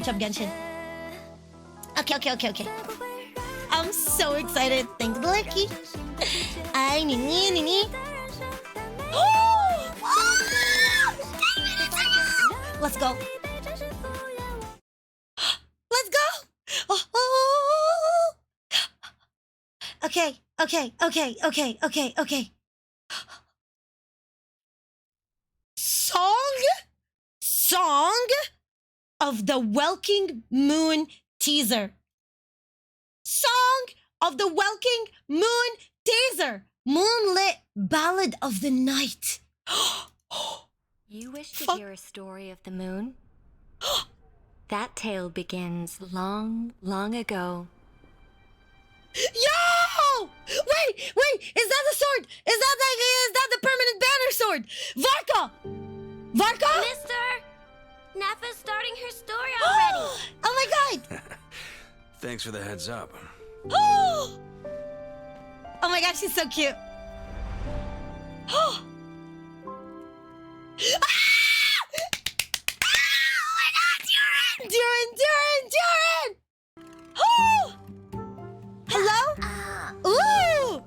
search up Genshin. Okay. I'm so excited. Thank the lucky. Ay, nini. Let's go. Let's go. Okay. Song of the Welkin Moon teaser. Song of the Welkin Moon teaser. Moonlit, Ballad of the Night. You wish to hear a story of the moon? That tale begins long, long ago. Yo! Wait! Is that the sword? Is that the permanent banner sword? Varka? Mister! Nafa's starting her story already! Oh my god! Thanks for the heads up. Oh my god, she's so cute. Oh my god, Durin! Oh! Hello? Ooh!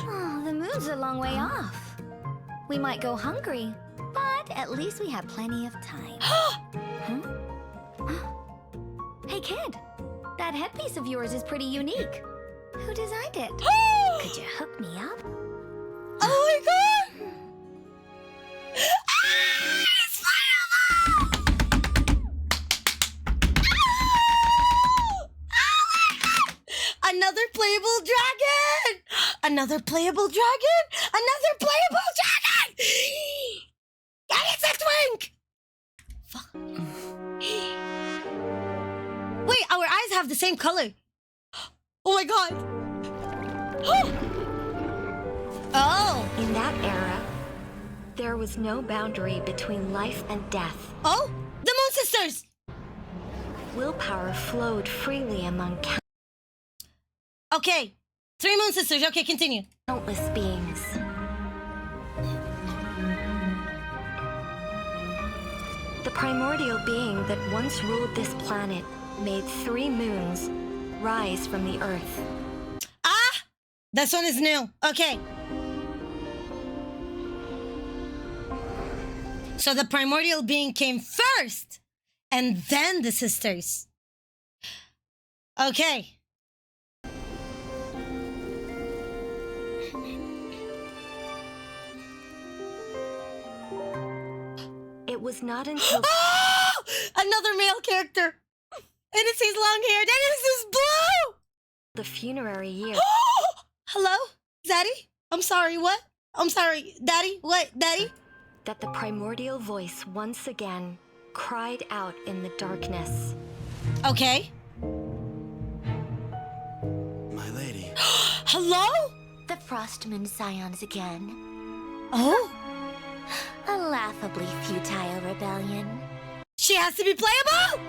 Oh, the moon's a long way off. We might go hungry, but at least we have plenty of time. Hey kid, that headpiece of yours is pretty unique. Who designed it? Could you hook me up? Oh my god! It's fireable! Oh my god! Another playable dragon! Another playable dragon! And it's a twink! Fuck. Wait, our eyes have the same color. Oh my god! Oh! In that era, there was no boundary between life and death. Oh? The Moon Sisters! Willpower flowed freely among Okay. 3 Moon Sisters. Okay, continue. countless beings. The primordial being that once ruled this planet made 3 moons rise from the earth. Ah! This one is new. Okay. So the primordial being came first, and then the sisters. Okay. It was not until Oh! Another male character. And it says long hair. And it is blue. the funerary year Hello? Daddy? I'm sorry, what? I'm sorry. Daddy? What? Daddy? that the primordial voice once again cried out in the darkness. Okay. My lady. Hello? The Frostmoon scions again. Oh? A laughably futile rebellion. She has to be playable?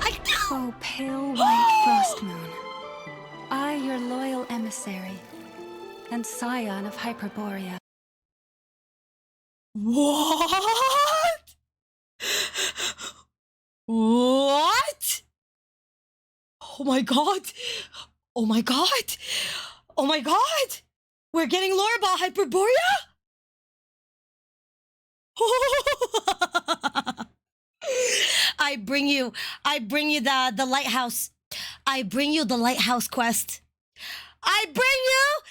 I know. Oh, pale white frost moon, I, your loyal emissary, and scion of Hyperborea. What? What? Oh my god. Oh my god. Oh my god. We're getting lore about Hyperborea? I bring you the lighthouse. I bring you the lighthouse quest. I bring you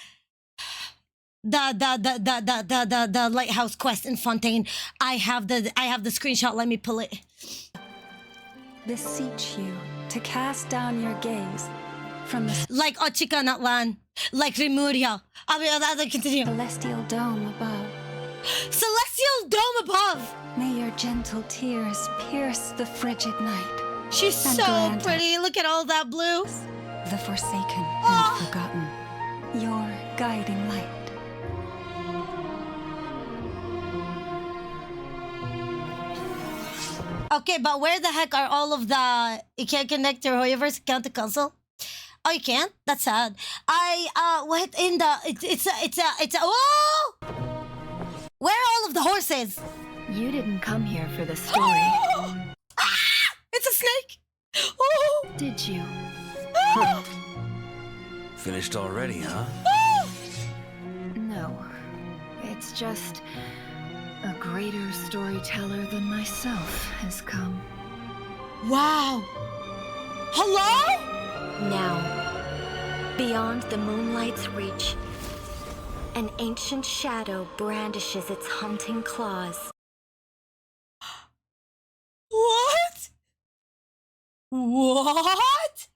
the lighthouse quest in Fontaine. I have the screenshot. Let me pull it. Beseech you to cast down your gaze from the Like Ochika Natlan. Like Remuria. I'll continue. celestial dome above. Celestial dome above. May your gentle tears pierce the frigid night. She's And so grant pretty. Look at all that blue. the forsaken Oh. and forgotten. Your guiding light. Okay, but where the heck are all of the... You can't connect your Hoyoverse account to console? Oh, you can't? That's sad. What in the... It's a... Oh! Where are all of the horses. You didn't come here for the story, It's a snake. Oh. did you? Finished already, huh? No. It's just a greater storyteller than myself has come. Wow. Hello? Now, beyond the moonlight's reach, an ancient shadow brandishes its hunting claws. What? What?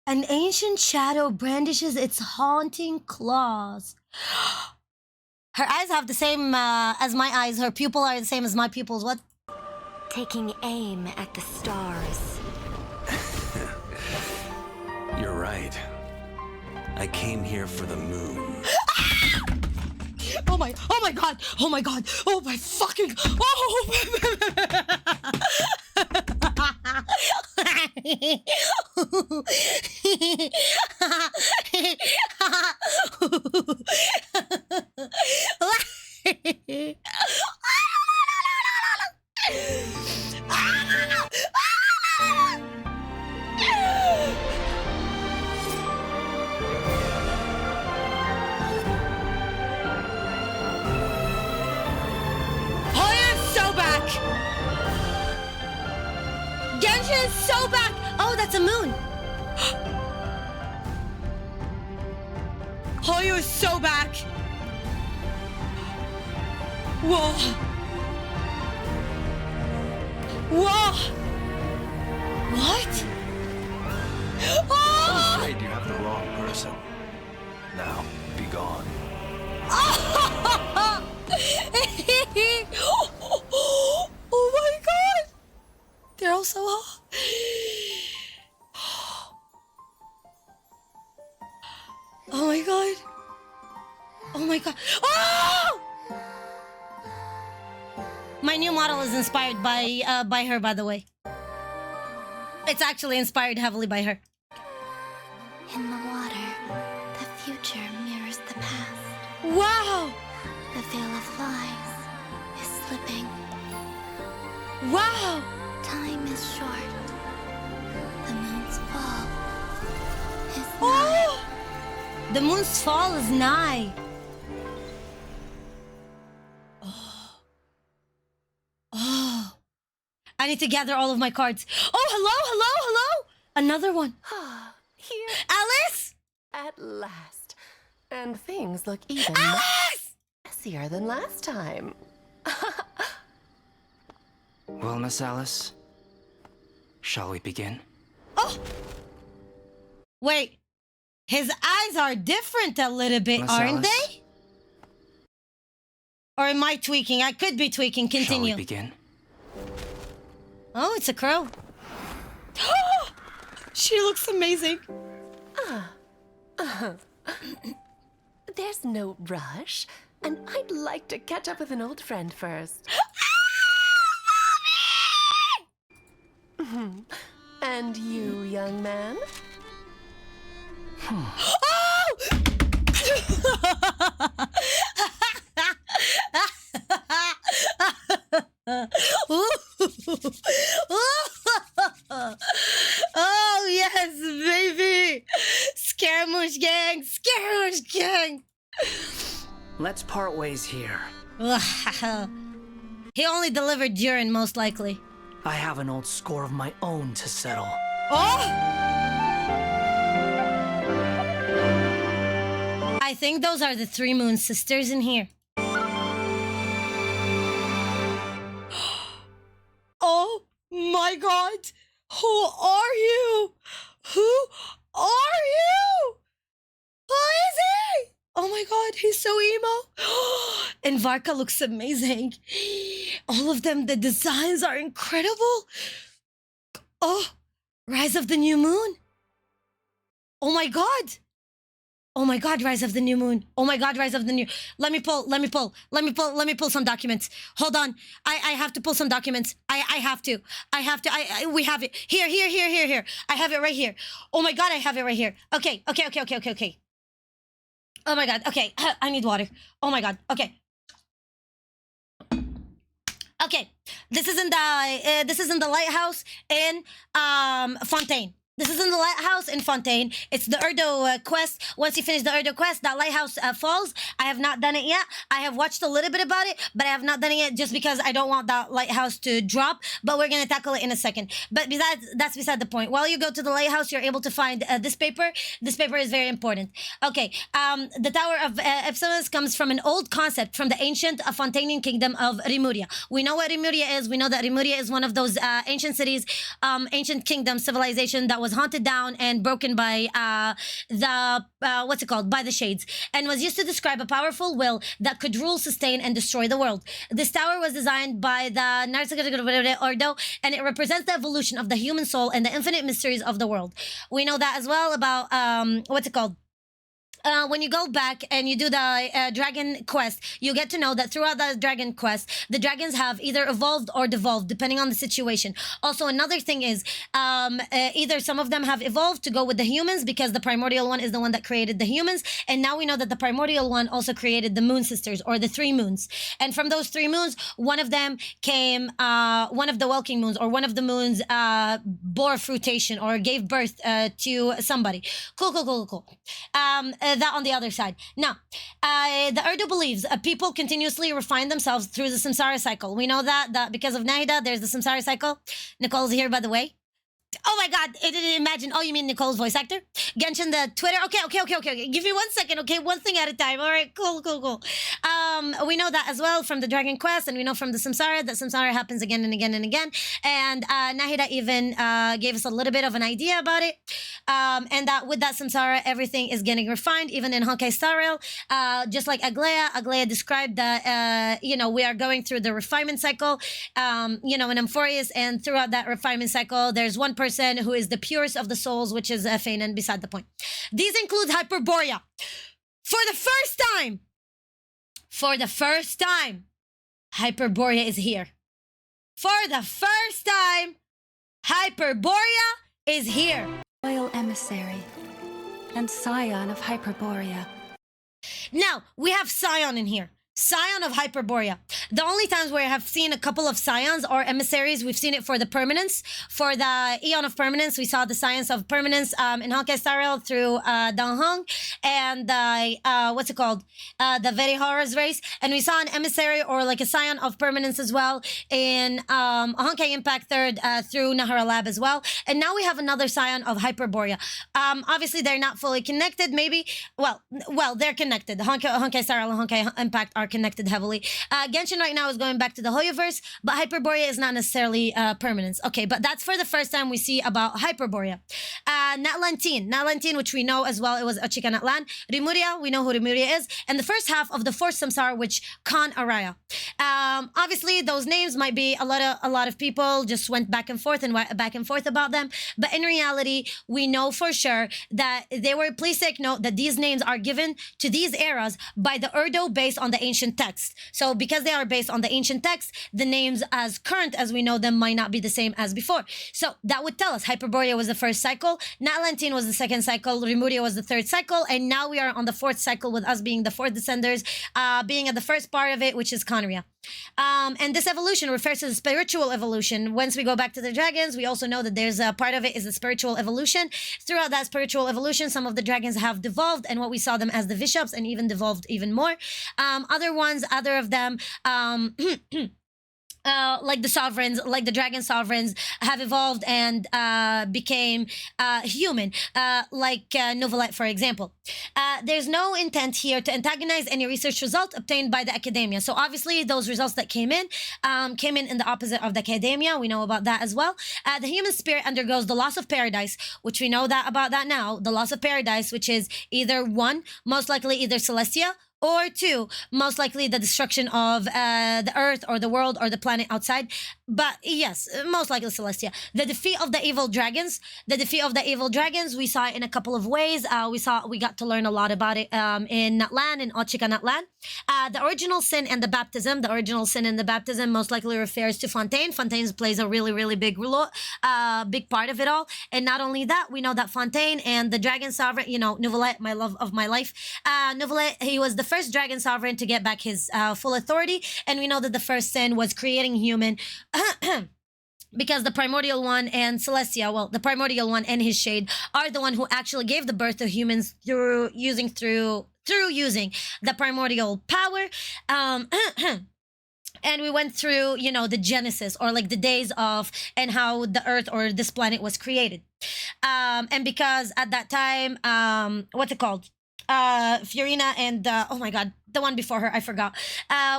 An ancient shadow brandishes its haunting claws. Her eyes have the same as my eyes. Her pupils are the same as my pupils. What? Taking aim at the stars. You're right. I came here for the moon. Oh my god. Oh my god. Oh my fucking. Genshin is so back! Oh, that's a moon! Hoyo is so back! Whoa! Whoa! What? I'm Oh! afraid you have the wrong person. Now, be gone. Oh my god! They're all so hot. Oh my god. Oh my god. Oh! My new model is inspired by her, by the way. It's actually inspired heavily by her. In the water, the future mirrors the past. Wow! The veil of lies is slipping. Wow! Time is short. The moon's fall is nigh. Oh! The moon's fall is nigh. Oh. Oh. I need to gather all of my cards. Oh, hello. Another one. Here Alice? at last. And things look even Alice! messier than last time. Well, Miss Alice, shall we begin? Oh. Wait. His eyes are different a little bit, Miss aren't Alice? they? Or am I tweaking? I could be tweaking. Shall Continue. we begin? Oh, it's a crow. She looks amazing. There's no rush, and I'd like to catch up with an old friend first. And you, young man? Oh! Oh, yes, baby! Scaramouche gang! Scaramouche gang! Let's part ways here. He only delivered urine, most likely. I have an old score of my own to settle. Oh! I think those are the three moon sisters in here. Oh my god! Who are you? Who are you? Who is he? Oh my god, he's so emo. And Varka looks amazing. All of them, the designs are incredible. Oh, Rise of the New Moon. Oh my god. Oh my god, Rise of the New Moon. Oh my god, Rise of the New. Let me pull some documents. Hold on. I have to pull some documents. I have to. We have it. Here. I have it right here. Oh my god, I have it right here. Okay. Oh my god. Okay. I need water. Oh my god. Okay. Okay, this is in the lighthouse in Fontaine. This is in the lighthouse in Fontaine. It's the Urdo quest. Once you finish the Urdo quest, that lighthouse falls. I have not done it yet. I have watched a little bit about it, but I have not done it yet just because I don't want that lighthouse to drop. But we're going to tackle it in a second. But that's beside the point. While you go to the lighthouse, you're able to find this paper. This paper is very important. Okay, the Tower of Epsilons comes from an old concept from the ancient Fontanian kingdom of Rimuria. We know what Rimuria is. We know that Rimuria is one of those ancient cities, ancient kingdom civilization that was haunted down and broken by by the shades, and was used to describe a powerful will that could rule, sustain, and destroy the world. This tower was designed by the Ordo, and it represents the evolution of the human soul and the infinite mysteries of the world. We know that as well about when you go back and you do the dragon quest, you get to know that throughout the dragon quest, the dragons have either evolved or devolved, depending on the situation. Also, another thing is either some of them have evolved to go with the humans because the primordial one is the one that created the humans. And now we know that the primordial one also created the moon sisters, or the 3 moons. And from those 3 moons, one of them came, one of the Welkin moons, or one of the moons bore fruitation or gave birth to somebody. Cool. That on the other side. Now, the Urdu believes people continuously refine themselves through the samsara cycle. We know that because of Nahida, there's the samsara cycle. Nicole's here, by the way. Oh my God, I didn't imagine. Oh, you mean Nicole's voice actor? Genshin, the Twitter. Okay. Give me 1 second, okay? One thing at a time. All right, cool. We know that as well from the Dragon Quest, and we know from the Samsara that Samsara happens again and again and again. And Nahida even gave us a little bit of an idea about it. And that with that Samsara, everything is getting refined, even in Honkai Star Rail. Just like Aglaia described that, we are going through the refinement cycle, in Amphorius, and throughout that refinement cycle, there's one person who is the purest of the souls, which is Feynman, beside the point. These include Hyperborea. For the first time, Hyperborea is here. For the first time, Hyperborea is here. Royal emissary and scion of Hyperborea. Now, we have Scion in here. Scion of Hyperborea. The only times where I have seen a couple of Scions or emissaries, we've seen it for the permanence. For the Eon of Permanence, we saw the Science of Permanence in Honkai Star Rail through Danghong and the Very Horrors race. And we saw an emissary or like a Scion of Permanence as well in Honkai Impact 3rd through Nahara Lab as well. And now we have another Scion of Hyperborea. Obviously, they're not fully connected, maybe. Well, they're connected. Honkai Star Rail and Honkai Impact are connected heavily. Genshin right now is going back to the Hoyoverse, but Hyperborea is not necessarily permanence. Okay, but that's for the first time we see about Hyperborea. Natlantine, which we know as well, it was Achika Natlan. Rimuria, we know who Rimuria is. And the first half of the fourth Samsara, which Khan Araya. Obviously, those names might be a lot of people just went back and forth about them. But in reality, we know for sure that they were, please take note that these names are given to these eras by the Urdo based on the ancient text. So because they are based on the ancient text, the names as current as we know them might not be the same as before. So that would tell us Hyperborea was the first cycle, Natlantine was the second cycle, Rimuria was the third cycle, and now we are on the fourth cycle with us being the fourth descenders, being at the first part of it, which is Conria. And this evolution refers to the spiritual evolution. Once we go back to the dragons, we also know that there's a part of it is the spiritual evolution. Throughout that spiritual evolution, some of the dragons have devolved, and what we saw them as the bishops, and even devolved even more. Other of them, like the sovereigns, like the dragon sovereigns, have evolved and became human, like Novelite, for example. There's no intent here to antagonize any research result obtained by the academia. So obviously, those results that came in the opposite of the academia. We know about that as well. The human spirit undergoes the loss of paradise, which we know about that now. The loss of paradise, which is either one, most likely either Celestia, or two, most likely the destruction of the earth or the world or the planet outside. But yes, most likely Celestia. The defeat of the evil dragons. We saw it in a couple of ways. We got to learn a lot about it in Natlan, in Ochika Natlan. The original sin and the baptism. The original sin and the baptism most likely refers to Fontaine. Fontaine plays a really, really big big part of it all. And not only that, we know that Fontaine and the dragon sovereign, Novelette, my love of my life. Novelette, he was the first dragon sovereign to get back his full authority, and we know that the first sin was creating human. Because the primordial one and Celestia, well, the primordial one and his shade are the one who actually gave the birth to humans through using the primordial power. And we went through, you know, the genesis, or like the days of, and how the earth or this planet was created. And because at that time, what's it called? Fiorina and oh my god, the one before her, I forgot,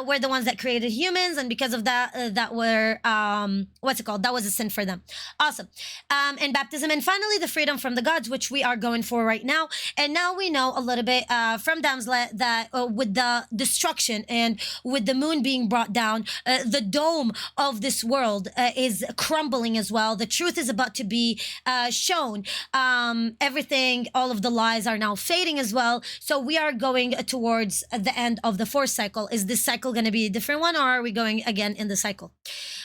were the ones that created humans, and because of that, that were what's it called? That was a sin for them. Awesome. And baptism, and finally the freedom from the gods, which we are going for right now. And now we know a little bit from Damslet that with the destruction and with the moon being brought down, the dome of this world is crumbling as well. The truth is about to be shown. Everything, all of the lies are now fading as well. So we are going towards the end of the fourth cycle. Is this cycle going to be a different one, or are we going again in the cycle?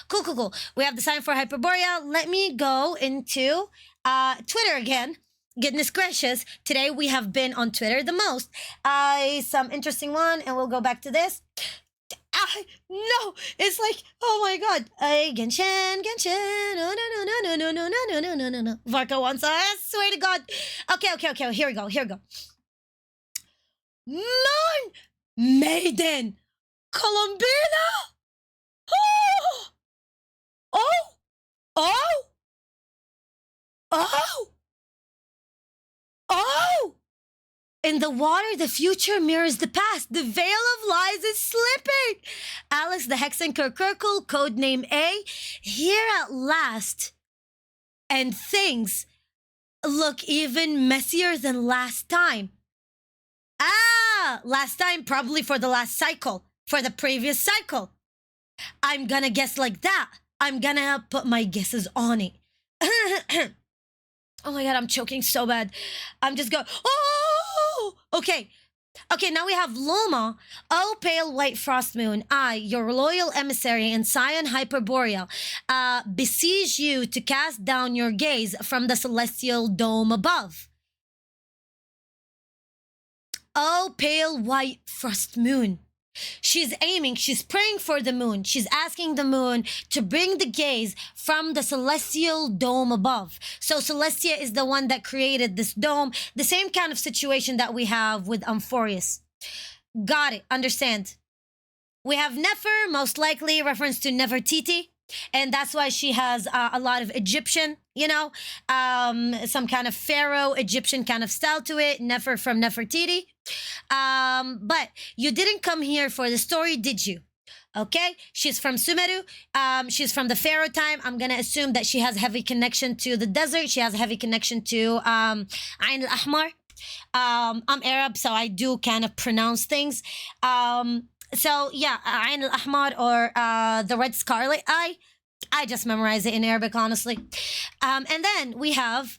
Cool. We have the sign for Hyperborea. Let me go into Twitter again. Goodness gracious. Today we have been on Twitter the most. Some interesting one, and we'll go back to this. No, it's like, oh my god. Genshin. No. Varka wants, I swear to god. Okay. Here we go. Moon Maiden Columbina. Oh! In the water, the future mirrors the past. The veil of lies is slipping. Alex the Hexen Kirkirkle, codename A, here at last. And things look even messier than last time. Last time, probably for the last cycle, for the previous cycle. I'm gonna guess like that. I'm gonna put my guesses on it. Oh my god, I'm choking so bad. I'm just going, oh! Okay, now we have Loma, O pale white frost moon, I, your loyal emissary and scion Hyperboreal, besiege you to cast down your gaze from the celestial dome above. Oh, pale white frost moon. She's aiming, she's praying for the moon. She's asking the moon to bring the gaze from the celestial dome above. So Celestia is the one that created this dome. The same kind of situation that we have with Amphorius. Got it, understand. We have Nefer, most likely reference to Nefertiti. And that's why she has a lot of Egyptian, you know, some kind of pharaoh Egyptian kind of style to it. Nefer from Nefertiti. But you didn't come here for the story, did you? Okay, she's from Sumeru. She's from the pharaoh time. I'm gonna assume that she has heavy connection to the desert. She has a heavy connection to Ain al-Ahmar. I'm Arab, so I do kind of pronounce things. So yeah, Ain al-Ahmar, or the red scarlet eye. I just memorize it in Arabic, honestly. And then we have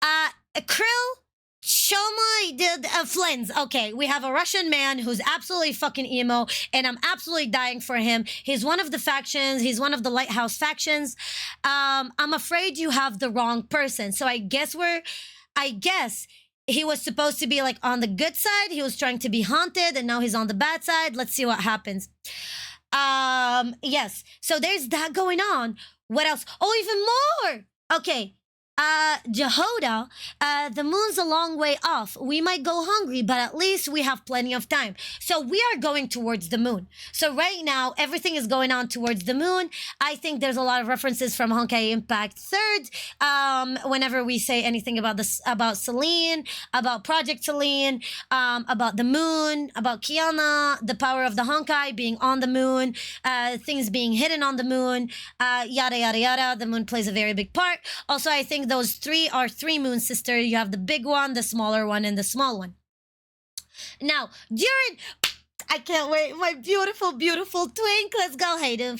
Krill Shomai Flens. Okay, we have a Russian man who's absolutely fucking emo, and I'm absolutely dying for him. He's one of the factions. He's one of the Lighthouse factions. I'm afraid you have the wrong person. So I guess he was supposed to be like on the good side. He was trying to be haunted, and now he's on the bad side. Let's see what happens. Yes. So there's that going on. What else? Oh, even more. Okay. Jehoda, the moon's a long way off. We might go hungry, but at least we have plenty of time. So we are going towards the moon. So right now, everything is going on towards the moon. I think there's a lot of references from Honkai Impact 3rd. Whenever we say anything about this, about Selene, about Project Selene, about the moon, about Kiana, the power of the Honkai being on the moon, things being hidden on the moon, yada, yada, yada. The moon plays a very big part. Also, I think those three are three moon sister. You have the big one, the smaller one, and the small one. Now, during, I can't wait, my beautiful twink. Let's go, Hayden.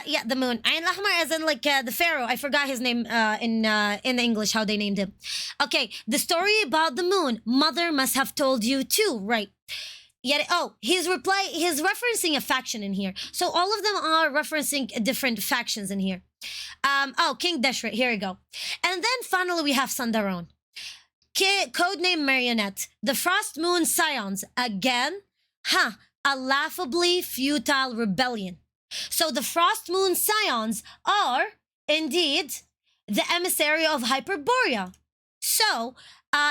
Yeah, the moon. Ain Lahmar, as in like the pharaoh. I forgot his name in the English, how they named him. Okay, the story about the moon. Mother must have told you too, right? Yet, oh, he's referencing a faction in here. So all of them are referencing different factions in here. Oh, King Deshret, here we go. And then finally we have Sandaron. Codename Marionette. The Frost Moon Scions. Again? Huh. A laughably futile rebellion. So the Frost Moon Scions are, indeed, the emissary of Hyperborea. So,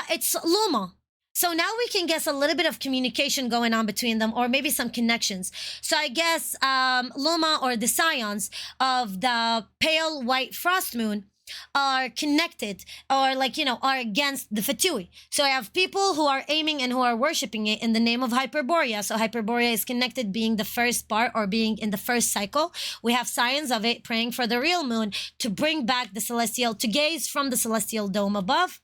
it's Luma. So now we can guess a little bit of communication going on between them, or maybe some connections. So I guess Luma, or the scions of the pale white frost moon, are connected, or like, you know, are against the Fatui. So I have people who are aiming and who are worshiping it in the name of Hyperborea. So Hyperborea is connected, being the first part, or being in the first cycle. We have scions of it praying for the real moon to bring back the celestial, to gaze from the celestial dome above.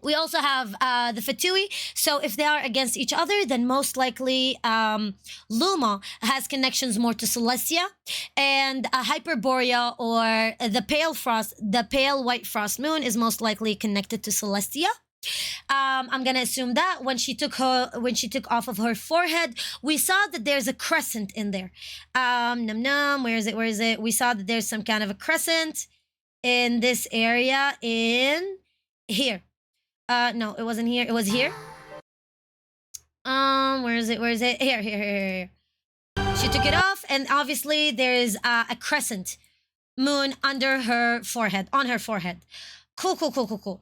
We also have the Fatui. So if they are against each other, then most likely Luma has connections more to Celestia, and Hyperborea, or the pale white frost moon, is most likely connected to Celestia. I'm gonna assume that when she took off of her forehead, we saw that there's a crescent in there. Where is it? We saw that there's some kind of a crescent in this area, in here. No, it wasn't here. It was here. Where is it? Here. She took it off, and obviously there is a crescent moon under her forehead, on her forehead. Cool.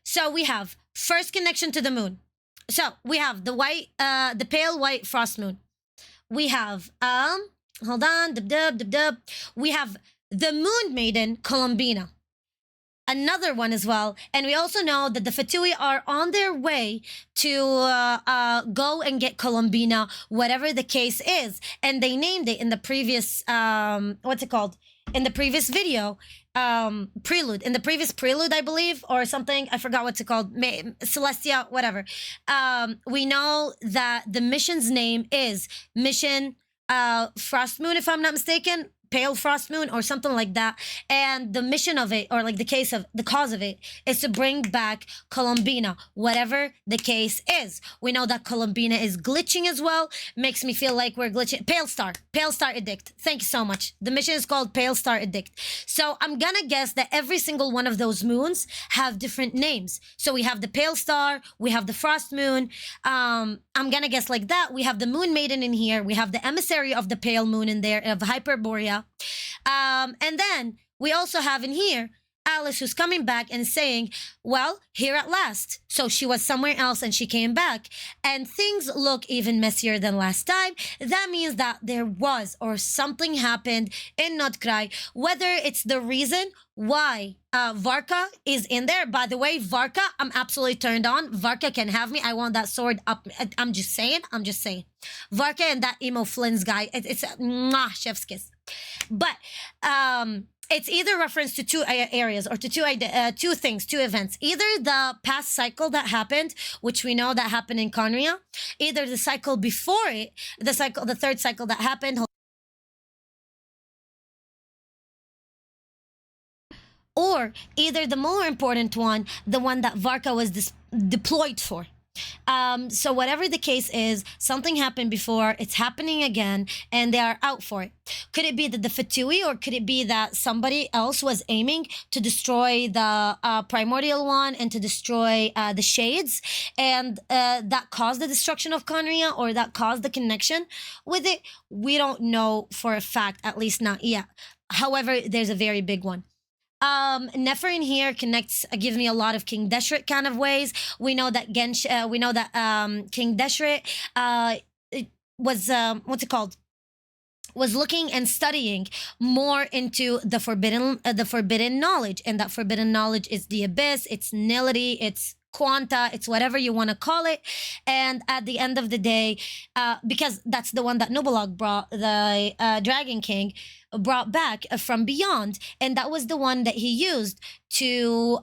So we have first connection to the moon. So we have the pale white frost moon. We have hold on, dub. We have the moon maiden Columbina. Another one as well. And we also know that the Fatui are on their way to go and get Columbina, whatever the case is. And they named it in the previous, what's it called? In the previous video, prelude. In the previous prelude, I believe, or something. I forgot what's it called. Celestia, whatever. We know that the mission's name is Mission Frost Moon, if I'm not mistaken. Pale frost moon, or something like that. And the mission of it, or like the cause of it, is to bring back Columbina, whatever the case is. We know that Columbina is glitching as well. Makes me feel like we're glitching. Pale Star Edict. Thank you so much. The mission is called Pale Star Edict. So I'm gonna guess that every single one of those moons have different names. So we have the Pale Star, we have the Frost Moon. I'm gonna guess like that. We have the Moon Maiden in here. We have the emissary of the Pale Moon in there, of Hyperborea. And then we also have in here Alice, who's coming back and saying, well, here at last. So she was somewhere else and she came back, and things look even messier than last time. That means that there was, or something happened in Notcry, whether it's the reason why Varka is in there. By the way, Varka, I'm absolutely turned on. Varka can have me. I want that sword up. I'm just saying. Varka and that emo Flynn's guy, it's mwah, chef's kiss. But it's either reference to two areas, or to two things, two events. Either the past cycle that happened, which we know that happened in Conria, either the cycle before it, the third cycle that happened, or either the more important one, the one that Varka was deployed for. So whatever the case is, something happened before, it's happening again, and they are out for it. Could it be that the Fatui, or could it be that somebody else was aiming to destroy the Primordial one and to destroy the Shades, and that caused the destruction of Conria, or that caused the connection with it? We don't know for a fact, at least not yet. However, there's a very big one. Nefer in here gives me a lot of King Deshret kind of ways. We know that King Deshret was was looking and studying more into the forbidden knowledge, and that forbidden knowledge is the abyss, it's nility, it's quanta, it's whatever you want to call it. And at the end of the day, because that's the one that Nubelog brought, the Dragon King brought back from beyond, and that was the one that he used to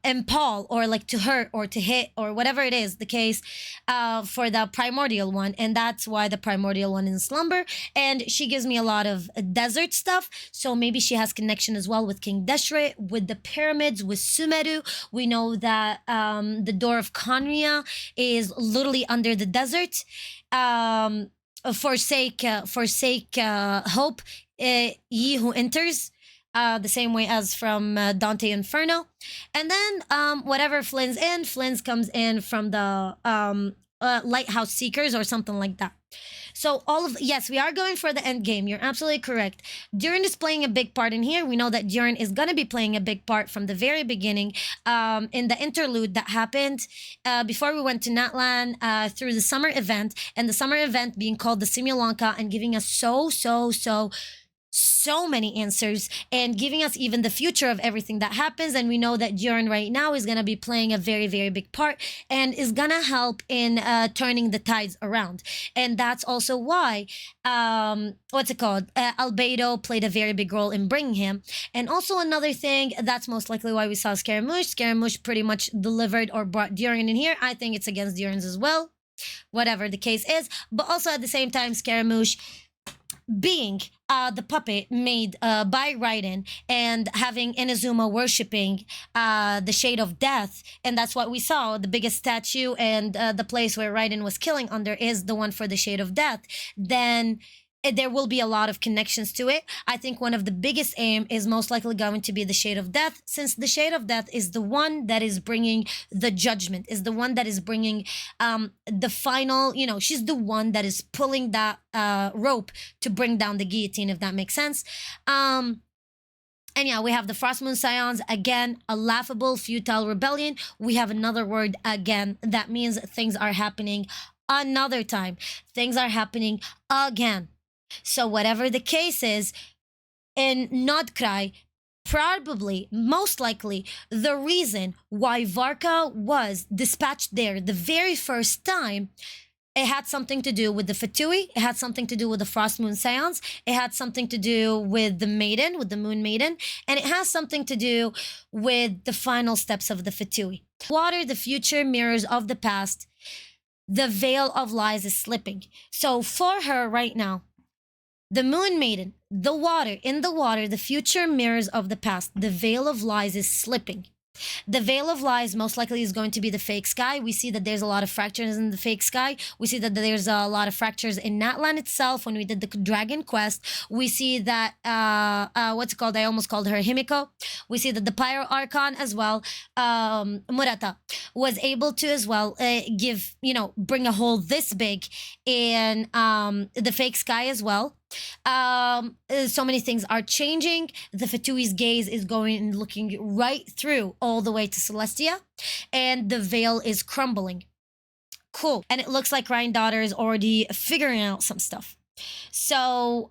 impale, or like to hurt or to hit, or whatever it is the case, for the Primordial one. And that's why the Primordial one is in slumber. And she gives me a lot of desert stuff, so maybe she has connection as well with King Deshret, with the pyramids, with Sumeru. We know that the door of Conria is literally under the desert. Forsake hope, ye who enters. the same way as from Dante Inferno. And then whatever Flynn's comes in from the Lighthouse Seekers or something like that. So yes, we are going for the end game. You're absolutely correct. Durin is playing a big part in here. We know that Durin is going to be playing a big part from the very beginning in the interlude that happened before we went to Natlan through the summer event, and the summer event being called the Simulanka and giving us so many answers and giving us even the future of everything that happens. And we know that Durin right now is going to be playing a very, very big part and is going to help in turning the tides around. And that's also why, Albedo played a very big role in bringing him. And also another thing, that's most likely why we saw Scaramouche. Scaramouche pretty much delivered or brought Durin in here. I think it's against Durin's as well, whatever the case is. But also at the same time, Scaramouche being the puppet made by Raiden and having Inazuma worshipping the Shade of Death, and that's what we saw. The biggest statue and the place where Raiden was killing under is the one for the Shade of Death. Then there will be a lot of connections to it. I think one of the biggest aim is most likely going to be the Shade of Death, since the Shade of Death is the one that is bringing the judgment, is the one that is bringing the final, she's the one that is pulling that rope to bring down the guillotine, if that makes sense. And yeah, we have the Frost Moon Scions, again, a laughable, futile rebellion. We have another word again. That means things are happening another time. Things are happening again. So whatever the case is, in Nodcry, probably, most likely, the reason why Varka was dispatched there the very first time, it had something to do with the Fatui, it had something to do with the Frost Moon Scions, it had something to do with the Maiden, with the Moon Maiden, and it has something to do with the final steps of the Fatui. Water, the future mirrors of the past, the veil of lies is slipping. So for her right now, the Moon Maiden, the water, in the water, the future mirrors of the past. The veil of lies is slipping. The veil of lies most likely is going to be the fake sky. We see that there's a lot of fractures in the fake sky. We see that there's a lot of fractures in Natlan itself when we did the Dragon Quest. We see that, I almost called her Himiko. We see that the Pyro Archon as well, Murata, was able to as well bring a hole this big in the fake sky as well. So many things are changing. The Fatui's gaze is going and looking right through all the way to Celestia, and the veil is crumbling. Cool. And it looks like Ryan Daughter is already figuring out some stuff. So,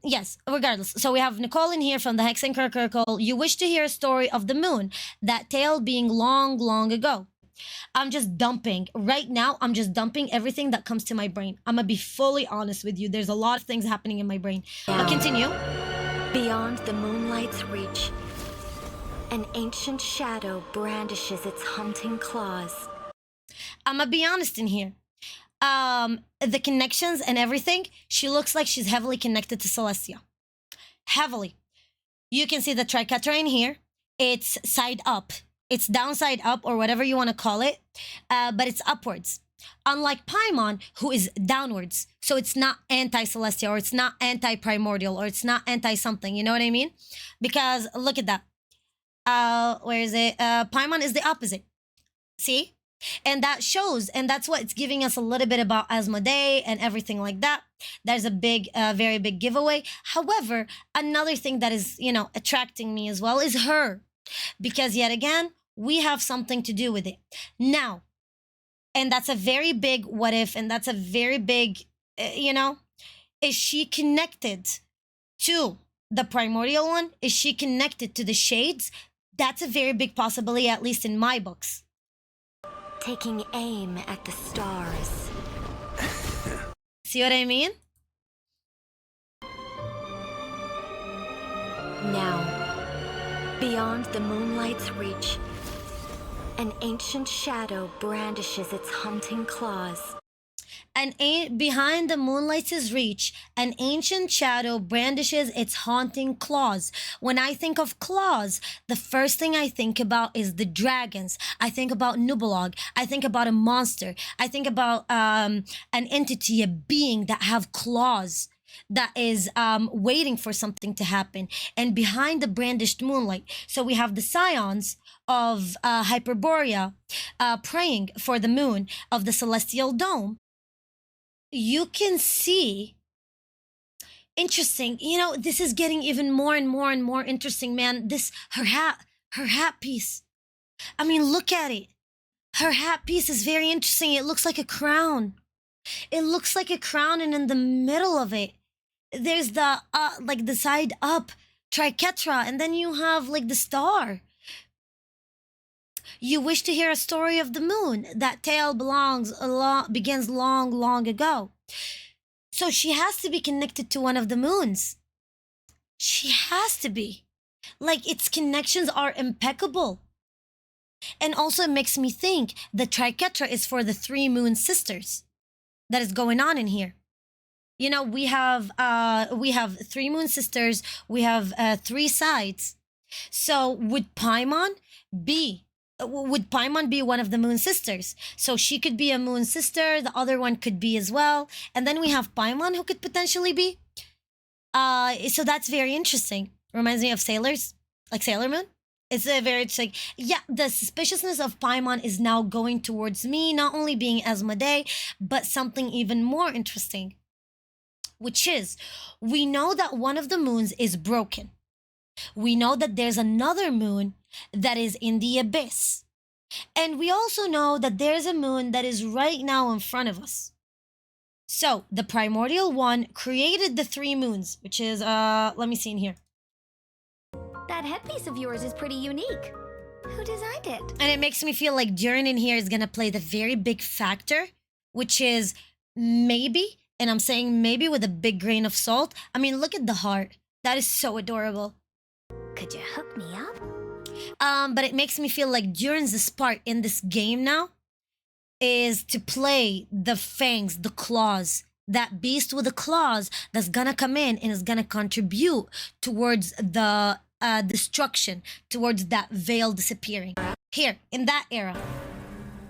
yes, regardless. So we have Nicole in here from the Hexenkerkerkel. You wish to hear a story of the moon, that tale being long, long ago. I'm just dumping. Right now, I'm just dumping everything that comes to my brain. I'm gonna be fully honest with you. There's a lot of things happening in my brain. But continue. Beyond the moonlight's reach, an ancient shadow brandishes its hunting claws. I'm gonna be honest in here. The connections and everything, she looks like she's heavily connected to Celestia. Heavily. You can see the triquetra in here. It's side up. It's downside up, or whatever you want to call it, but it's upwards. Unlike Paimon, who is downwards. So it's not anti-Celestia, or it's not anti-Primordial, or it's not anti-something, you know what I mean? Because look at that. Where is it? Paimon is the opposite. See? And that shows, and that's what it's giving us a little bit about Asmodee and everything like that. There's a big, very big giveaway. However, another thing that is, attracting me as well is her. Because yet again, we have something to do with it. Now, and that's a very big what if, and that's a very big, is she connected to the Primordial one? Is she connected to the Shades? That's a very big possibility, at least in my books. Taking aim at the stars. See what I mean? Now, beyond the moonlight's reach, an ancient shadow brandishes its hunting claws. Behind the moonlight's reach, an ancient shadow brandishes its haunting claws. When I think of claws, the first thing I think about is the dragons. I think about Nubelog. I think about a monster. I think about an entity, a being that have claws. that is waiting for something to happen. And behind the brandished moonlight, so we have the scions of Hyperborea praying for the moon of the celestial dome. You can see, interesting, you know, this is getting even more and more and more interesting, man. This, her hat piece. I mean, look at it. Her hat piece is very interesting. It looks like a crown. It looks like a crown, and in the middle of it, there's the like the side up triquetra, and then you have like the star. You wish to hear a story of the moon. That tale begins long, long ago. So she has to be connected to one of the moons. She has to be. Like, its connections are impeccable. And also it makes me think the triquetra is for the three moon sisters that is going on in here. You know, we have three moon sisters, we have three sides. So would Paimon be one of the moon sisters? So she could be a moon sister, the other one could be as well. And then we have Paimon, who could potentially be. So that's very interesting. Reminds me of sailors, like Sailor Moon. It's a very, it's like, yeah, the suspiciousness of Paimon is now going towards me, not only being Asmodee, but something even more interesting, which is, we know that one of the moons is broken. We know that there's another moon that is in the abyss. And we also know that there's a moon that is right now in front of us. So the Primordial One created the three moons, which is, let me see in here. That headpiece of yours is pretty unique. Who designed it? And it makes me feel like Durin in here is gonna play the very big factor, which is maybe, and I'm saying maybe with a big grain of salt. I mean, look at the heart. That is so adorable. Could you hook me up? But it makes me feel like Durin's part in this game now is to play the fangs, the claws, that beast with the claws that's gonna come in and is gonna contribute towards the destruction, towards that veil disappearing. Here, in that era.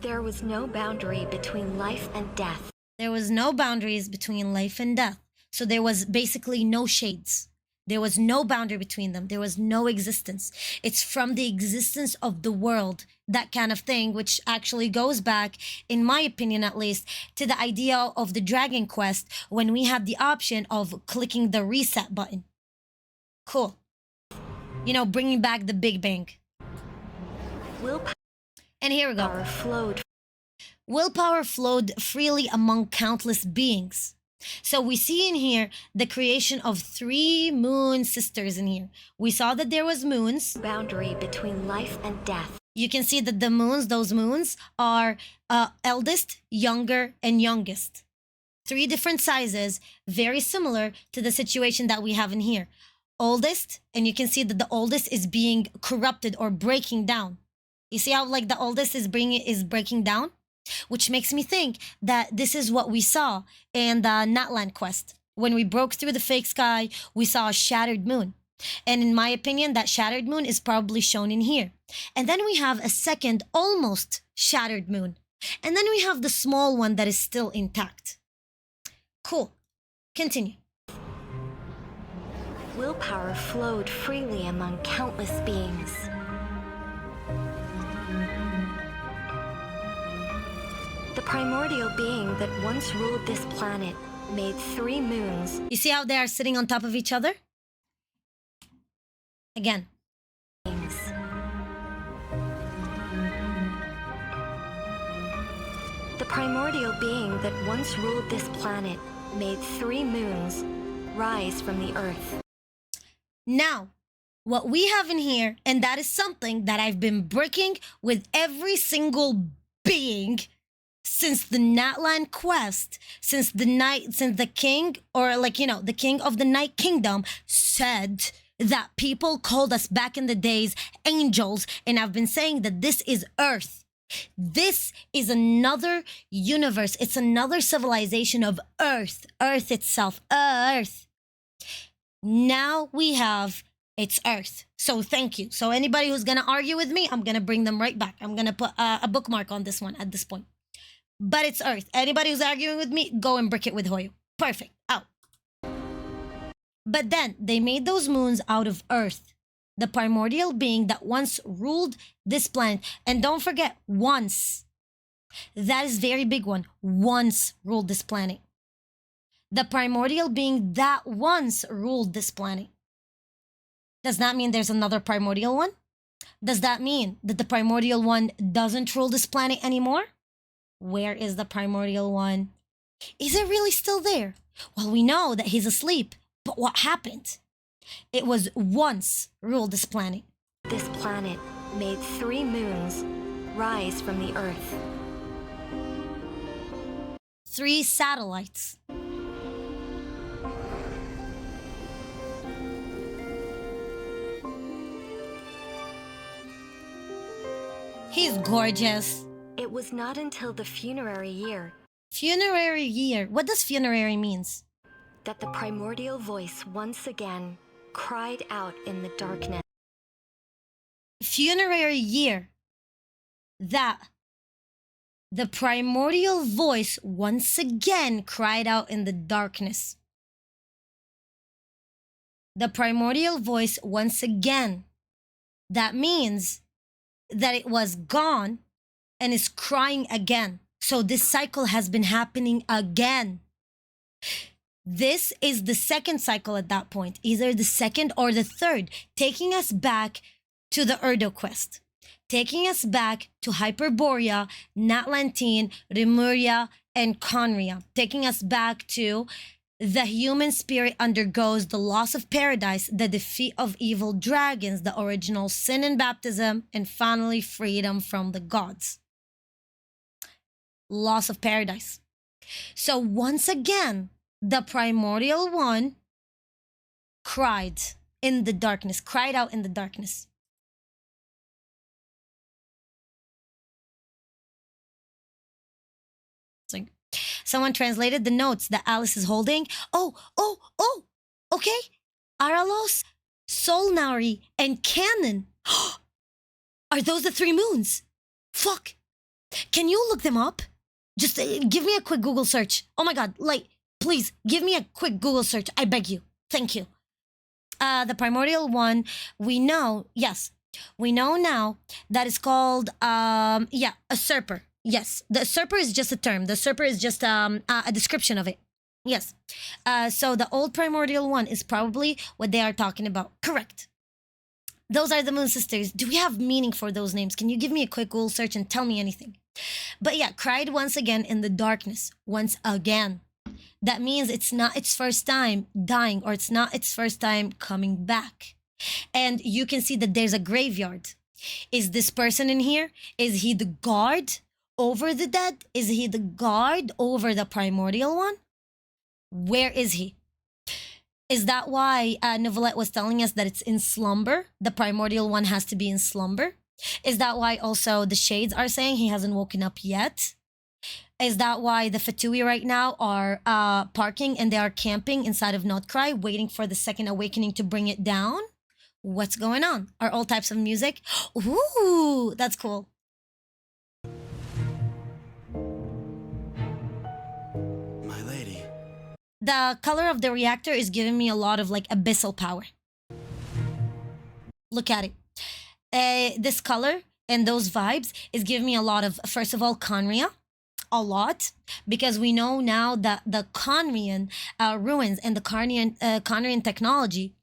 There was no boundary between life and death. There was no boundaries between life and death. So there was basically no shades. There was no boundary between them. There was no existence. It's from the existence of the world, that kind of thing, which actually goes back, in my opinion at least, to the idea of the Dragon Quest when we had the option of clicking the reset button. Cool. You know, bringing back the Big Bang. And here we go. Willpower flowed freely among countless beings. So we see in here the creation of three moon sisters in here. We saw that there was moons. Boundary between life and death. You can see that the moons, those moons, are eldest, younger, and youngest. Three different sizes, very similar to the situation that we have in here. Oldest, and you can see that the oldest is being corrupted or breaking down. You see how like the oldest is breaking down? Which makes me think that this is what we saw in the Natlan quest. When we broke through the fake sky, we saw a shattered moon. And in my opinion, that shattered moon is probably shown in here. And then we have a second almost shattered moon. And then we have the small one that is still intact. Cool. Continue. Willpower flowed freely among countless beings. The primordial being that once ruled this planet made three moons. You see how they are sitting on top of each other? Again. The primordial being that once ruled this planet made three moons rise from the earth. Now, what we have in here, and that is something that I've been breaking with every single being since the Natlan quest, since the king, or like, you know, the king of the Night Kingdom said that people called us back in the days angels, and I've been saying that this is Earth. This is another universe. It's another civilization of Earth. Earth itself. Earth. Now we have it's Earth. So thank you. So anybody who's going to argue with me, I'm going to bring them right back. I'm going to put a bookmark on this one at this point. But it's Earth. Anybody who's arguing with me, go and brick it with Hoyo. Perfect. Out. But then they made those moons out of Earth, the primordial being that once ruled this planet. And don't forget, once. That is very big one. Once ruled this planet. The primordial being that once ruled this planet. Does that mean there's another primordial one? Does that mean that the primordial one doesn't rule this planet anymore? Where is the primordial one? Is it really still there? Well, we know that he's asleep, but what happened? It was once ruled this planet. This planet made 3 moons rise from the Earth. 3 satellites. He's gorgeous. It was not until the funerary year Funerary year. What does funerary means? that the primordial voice once again cried out in the darkness. Funerary year. That the primordial voice once again cried out in the darkness. The primordial voice once again. That means that it was gone and is crying again. So this cycle has been happening again. This is the second cycle at that point, either the second or the third, taking us back to the Urdo quest, taking us back to Hyperborea, Natlantine, Remuria, and Conria, taking us back to the human spirit undergoes the loss of paradise, the defeat of evil dragons, the original sin and baptism, and finally freedom from the gods. Loss of paradise. So once again, the primordial one cried in the darkness, cried out in the darkness. Someone translated the notes that Alice is holding. Oh, okay. Aralos, Solnari, and Cannon. Are those the 3 moons? Fuck. Can you look them up? Just give me a quick Google search. Oh my God, like, please, give me a quick Google search. I beg you. Thank you. The primordial one, we know, yes. We know now that it's called, a usurper. Yes, the usurper is just a term. The usurper is just a description of it. Yes. So the old primordial one is probably what they are talking about. Correct. Those are the Moon Sisters. Do we have meaning for those names? Can you give me a quick Google search and tell me anything? But yeah, cried once again in the darkness. Once again. That means it's not its first time dying, or it's not its first time coming back. And you can see that there's a graveyard. Is this person in here? Is he the guard over the dead? Is he the guard over the primordial one? Where is he? Is that why Novelette was telling us that it's in slumber? The primordial one has to be in slumber? Is that why also the shades are saying he hasn't woken up yet? Is that why the Fatui right now are parking and they are camping inside of Notcry, waiting for the second awakening to bring it down? What's going on? Are all types of music? Ooh, that's cool. My lady. The color of the reactor is giving me a lot of like abyssal power. Look at it. This color and those vibes is giving me a lot of, first of all, Conria. A lot, because we know now that the Conrian ruins and the Conrian technology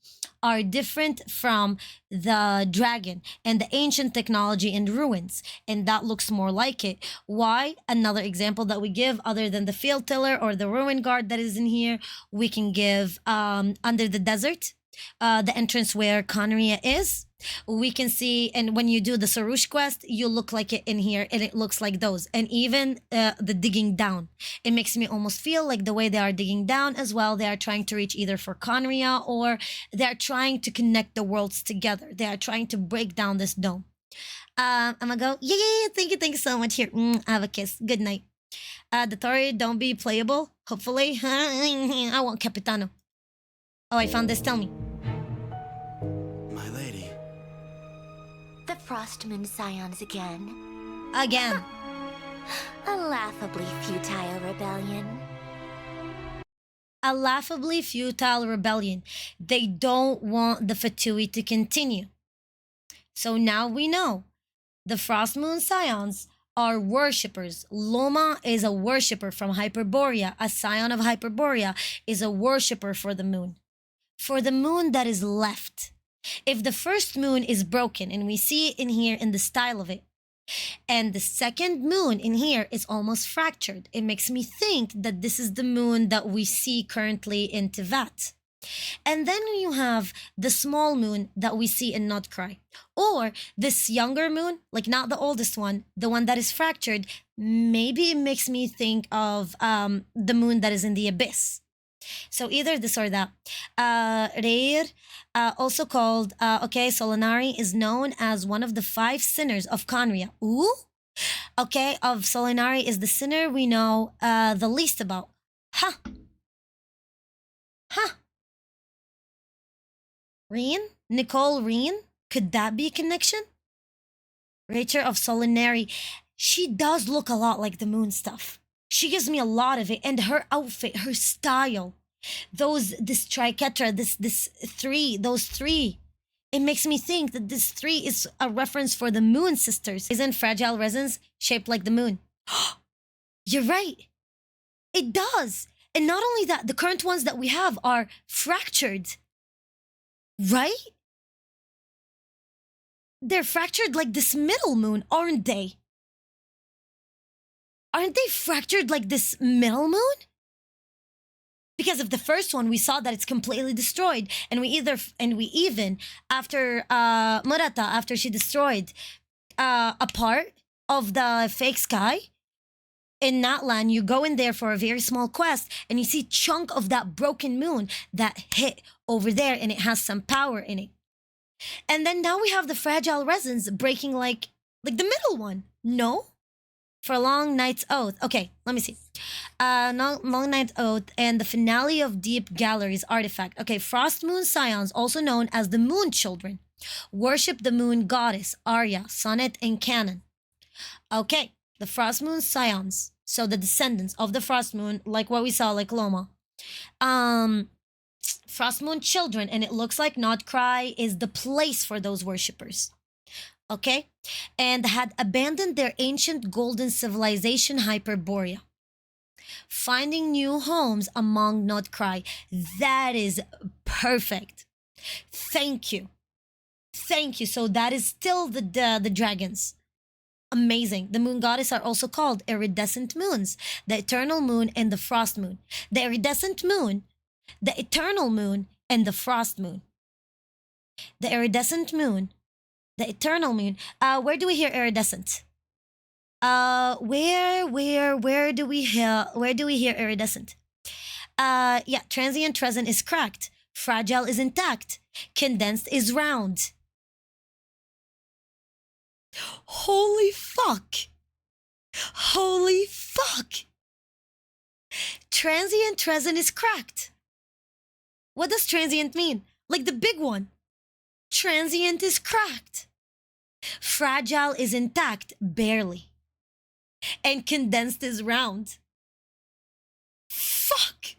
are different from the dragon and the ancient technology and ruins, and that looks more like it. Why? Another example that we give, other than the field tiller or the ruin guard that is in here, we can give under the desert, the entrance where Conria is. We can see, and when you do the Sarush quest, you look like it in here, and it looks like those. And even the digging down, it makes me almost feel like the way they are digging down as well, they are trying to reach either for Conria, or they are trying to connect the worlds together. They are trying to break down this dome. I'm gonna go, yeah, thank you so much. Here, have a kiss. Good night. The Tori, don't be playable, hopefully. I want Capitano. Oh, I found this, tell me. My lady. The Frostmoon scions again. Again. A laughably futile rebellion. A laughably futile rebellion. They don't want the Fatui to continue. So now we know the Frost Moon Scions are worshippers. Loma is a worshipper from Hyperborea. A scion of Hyperborea is a worshipper for the moon. For the moon that is left. If the first moon is broken, and we see it in here in the style of it, and the second moon in here is almost fractured, it makes me think that this is the moon that we see currently in Tevat. And then you have the small moon that we see in Notcry. Or this younger moon, like not the oldest one, the one that is fractured, maybe it makes me think of the moon that is in the abyss. So either this or that. Reyr, also called, Solinari, is known as one of the 5 sinners of Conria. Ooh? Okay, of Solinari is the sinner we know the least about. Huh. Huh. Reen? Nicole Reen? Could that be a connection? Rachel of Solinari. She does look a lot like the moon stuff. She gives me a lot of it, and her outfit, her style, this triquetra, those three. It makes me think that this 3 is a reference for the Moon Sisters. Isn't fragile resins shaped like the moon? You're right. It does. And not only that, the current ones that we have are fractured. Right? They're fractured like this middle moon, aren't they? Aren't they fractured like this middle moon? Because of the first one, we saw that it's completely destroyed, and we even after Murata, after she destroyed a part of the fake sky in Natlan, you go in there for a very small quest, and you see chunk of that broken moon that hit over there, and it has some power in it. And then now we have the fragile resins breaking like the middle one. No? For Long Night's Oath. Okay, let me see. Long Night's Oath and the finale of Deep Gallery's artifact. Okay, Frost Moon Scions, also known as the Moon Children, worship the moon goddess Arya, Sonnet, and Canon. Okay, the Frost Moon Scions, so the descendants of the Frost Moon, like what we saw, like Loma. Frost Moon Children, and it looks like Notcry is the place for those worshippers. Okay, and had abandoned their ancient golden civilization Hyperborea, finding new homes among Notcry. That is perfect. Thank you. So that is still the dragons. Amazing. The moon goddess are also called iridescent moons, the eternal moon and the frost moon. The iridescent moon, the eternal moon, and the frost moon. The iridescent moon, the eternal moon. Where do we hear iridescent? Where do we hear iridescent? Yeah, transient resin is cracked. Fragile is intact. Condensed is round. Holy fuck. Holy fuck. Transient resin is cracked. What does transient mean? Like the big one. Transient is cracked. Fragile is intact, barely. And condensed is round. Fuck.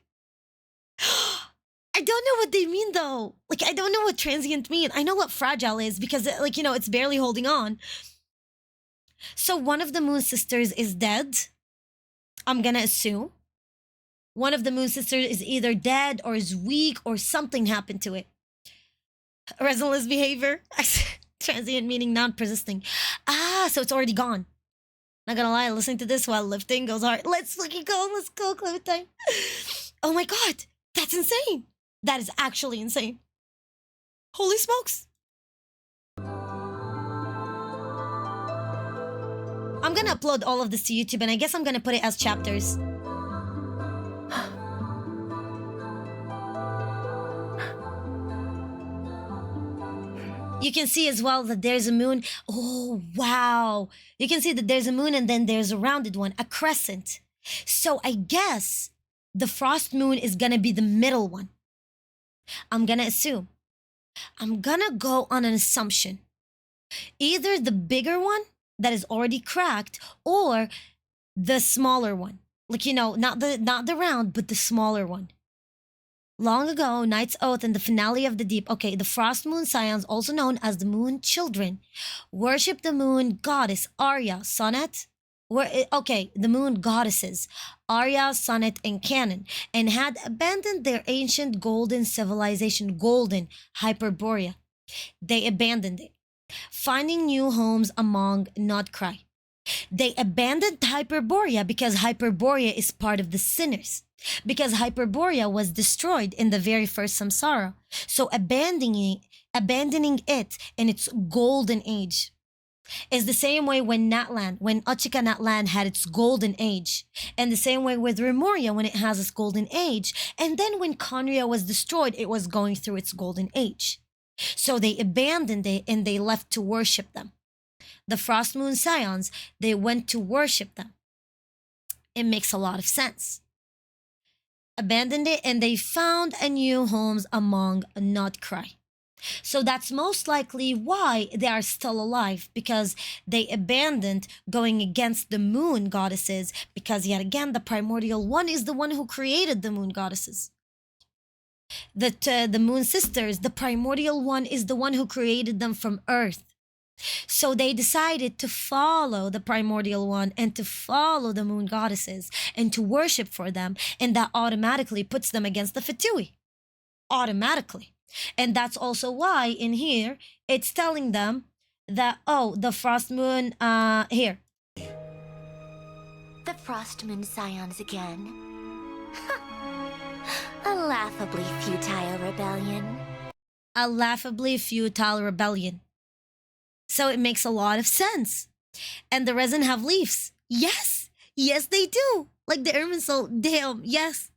I don't know what they mean though. Like, I don't know what transient mean. I know what fragile is because, like, you know, it's barely holding on. So one of the Moon Sisters is dead. I'm gonna assume. One of the Moon Sisters is either dead or is weak or something happened to it. Resonless behavior. Transient meaning non-persisting. So it's already gone. Not gonna lie, listening to this while lifting goes hard. Let's fucking go. Let's go, Clementine. Oh my god. That's insane. That is actually insane. Holy smokes. I'm gonna upload all of this to YouTube, and I guess I'm gonna put it as chapters. You can see as well that there's a moon. Oh, wow. You can see that there's a moon and then there's a rounded one, a crescent. So I guess the frost moon is gonna be the middle one. I'm gonna assume. I'm gonna go on an assumption. Either the bigger one that is already cracked or the smaller one. Like, you know, not the round, but the smaller one. Long ago, Night's Oath and the finale of the deep. Okay, the Frost Moon Scions, also known as the Moon Children, worship the moon goddess Arya, Sonnet. Okay, the moon goddesses Arya, Sonnet, and Canon, and had abandoned their ancient golden civilization, golden Hyperborea. They abandoned it, finding new homes among Notcry. They abandoned Hyperborea because Hyperborea is part of the sinners. Because Hyperborea was destroyed in the very first samsara. So abandoning it in its golden age is the same way when Natlan, when Ochika Natlan had its golden age. And the same way with Remoria when it has its golden age. And then when Conria was destroyed, it was going through its golden age. So they abandoned it and they left to worship them. The Frost Moon Scions, they went to worship them. It makes a lot of sense. Abandoned it and they found a new homes among Notcry. So that's most likely why they are still alive, because they abandoned going against the moon goddesses, because yet again the Primordial One is the one who created the moon goddesses. The moon sisters, the Primordial One is the one who created them from earth. So they decided to follow the Primordial One and to follow the moon goddesses and to worship for them, and that automatically puts them against the Fatui. Automatically. And that's also why in here it's telling them that, oh, the Frost Moon, here. The Frost Moon Scions again. A laughably futile rebellion. A laughably futile rebellion. So it makes a lot of sense. And the resin have leaves. Yes. Yes, they do. Like the Irminsul. Damn. Yes.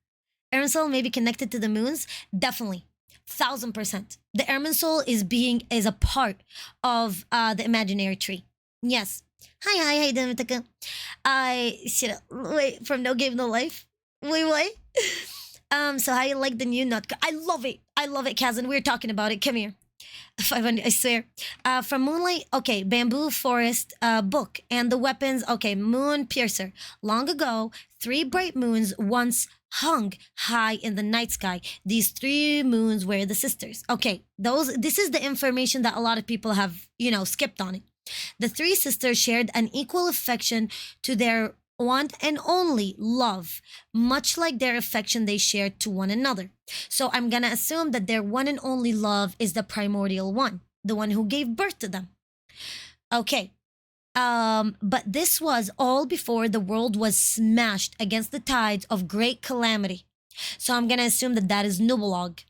Irminsul may be connected to the moons. Definitely. 1000%. The Irminsul is a part of the imaginary tree. Yes. Hi, how you doing, Mitaka? Wait, from No Game No Life? Wait. So how you like the new nut? I love it, Kazan. We were talking about it. Come here. 500, I swear. From Moonlight, okay, Bamboo Forest book. And the weapons, okay, Moon Piercer. Long ago, 3 bright moons once hung high in the night sky. These 3 moons were the sisters. Okay, this is the information that a lot of people have, skipped on it. The 3 sisters shared an equal affection to their one and only love, much like their affection they shared to one another. So I'm gonna assume that their one and only love is the Primordial One, the one who gave birth to them. Okay. But this was all before the world was smashed against the tides of great calamity. So I'm gonna assume that is Nubelog.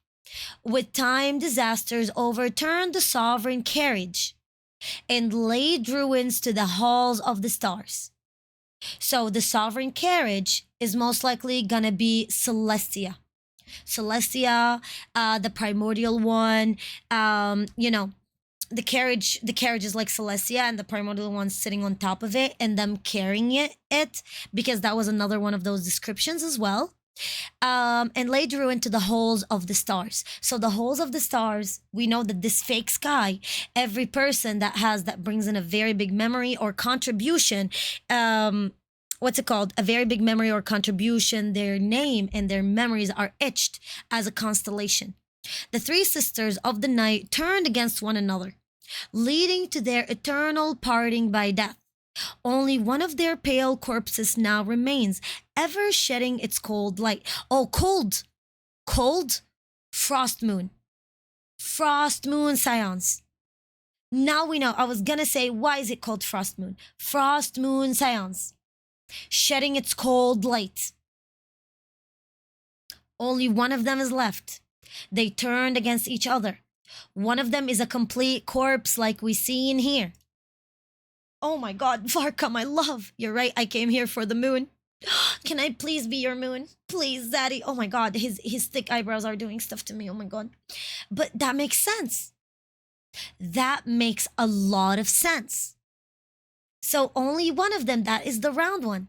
With time, disasters overturned the sovereign carriage and laid ruins to the halls of the stars. So the sovereign carriage is most likely gonna be Celestia. Celestia, the Primordial One, the carriage is like Celestia and the Primordial One sitting on top of it and them carrying it because that was another one of those descriptions as well. And laid ruin to the holes of the stars. So the holes of the stars, we know that this fake sky, every person that brings in a very big memory or contribution, what's it called? A very big memory or contribution, their name and their memories are etched as a constellation. The 3 sisters of the night turned against one another, leading to their eternal parting by death. Only one of their pale corpses now remains, ever shedding its cold light. Oh, cold! Frost Moon. Frost Moon Scions. Now we know. I was gonna say, why is it called Frost Moon? Frost Moon Scions. Shedding its cold light. Only one of them is left. They turned against each other. One of them is a complete corpse like we see in here. Oh my god, Varka, my love. You're right, I came here for the moon. Can I please be your moon? Please, Zaddy. Oh my god, his thick eyebrows are doing stuff to me. Oh my god. But that makes sense. That makes a lot of sense. So only one of them, that is the round one.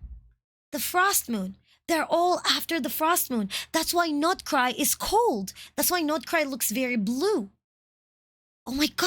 The Frost Moon. They're all after the Frost Moon. That's why Notcry is cold. That's why Notcry looks very blue. Oh my god.